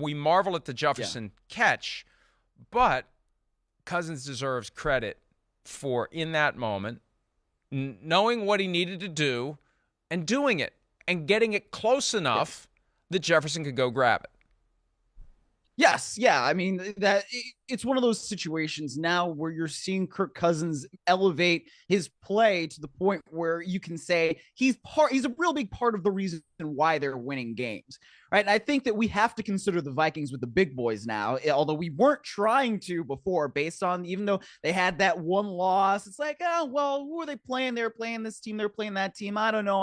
We marvel at the Jefferson catch, but Cousins deserves credit for, in that moment, knowing what he needed to do and doing it and getting it close enough that Jefferson could go grab it. Yes, yeah. I mean, it's one of those situations now where you're seeing Kirk Cousins elevate his play to the point where you can say he's a real big part of the reason why they're winning games, right? And I think that we have to consider the Vikings with the big boys now, although we weren't trying to before, based on, even though they had that one loss, it's like, oh, well, who are they playing? They're playing this team, they're playing that team. I don't know.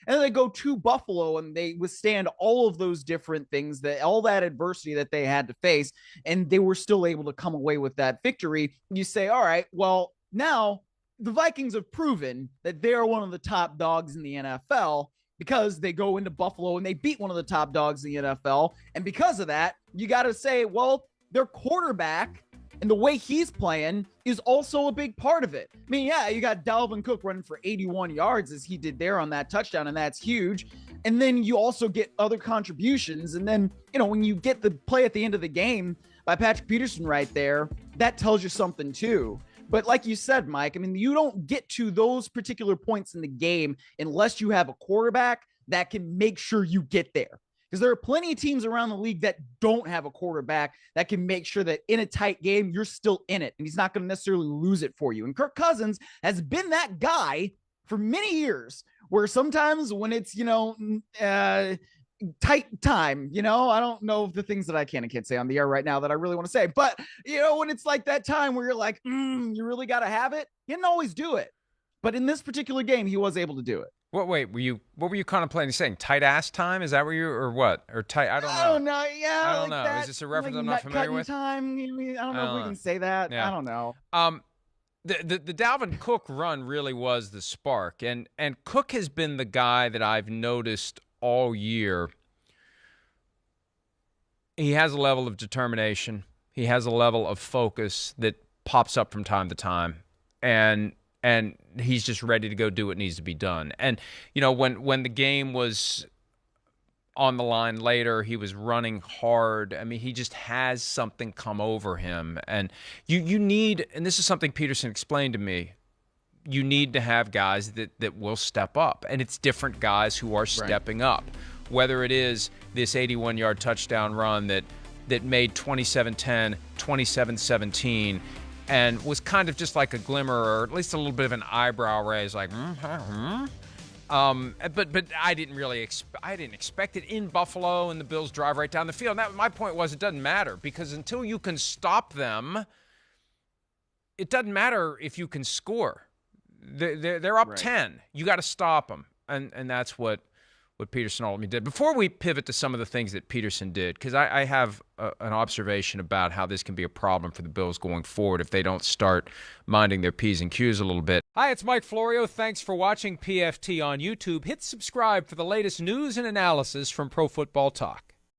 And then they go to Buffalo and they withstand all of those different things, all that adversity that they had to face, and they were still able to come away with that victory. You say, all right, well, now the Vikings have proven that they're one of the top dogs in the NFL because they go into Buffalo and they beat one of the top dogs in the NFL. And because of that, you got to say, well, their quarterback and the way he's playing is also a big part of it. I mean, yeah, you got Dalvin Cook running for 81 yards as he did there on that touchdown, and that's huge. And then you also get other contributions. And then, when you get the play at the end of the game by Patrick Peterson right there, that tells you something too. But like you said, Mike, I mean, you don't get to those particular points in the game unless you have a quarterback that can make sure you get there. Because there are plenty of teams around the league that don't have a quarterback that can make sure that in a tight game, you're still in it. And he's not going to necessarily lose it for you. And Kirk Cousins has been that guy for many years where sometimes when it's, tight time, I don't know if the things that I can and can't say on the air right now that I really want to say, but when it's like that time where you're like, you really got to have it. He didn't always do it. But in this particular game, he was able to do it. What were you contemplating saying? Tight ass time? Is that what or what? Or tight? I don't know. I don't know. Yeah. I don't know. That, is this a reference like I'm not familiar with? Time. I don't know if we can say that. Yeah. I don't know. The Dalvin Cook run really was the spark. And Cook has been the guy that I've noticed all year. He has a level of determination. He has a level of focus that pops up from time to time. And he's just ready to go do what needs to be done. And, when the game was on the line later, he was running hard. I mean, he just has something come over him. And you need, and this is something Peterson explained to me, you need to have guys that will step up. And it's different guys who are stepping up. Whether it is this 81-yard touchdown run that made 27-10, 27-17, and was kind of just like a glimmer, or at least a little bit of an eyebrow raise, like, but I didn't really I didn't expect it in Buffalo, and the Bills drive right down the field. And my point was, it doesn't matter, because until you can stop them, it doesn't matter if you can score. They're up 10. You got to stop them, and that's what Peterson ultimately did. Before we pivot to some of the things that Peterson did, because I have an observation about how this can be a problem for the Bills going forward if they don't start minding their P's and Q's a little bit. Hi, it's Mike Florio. Thanks for watching PFT on YouTube. Hit subscribe for the latest news and analysis from Pro Football Talk.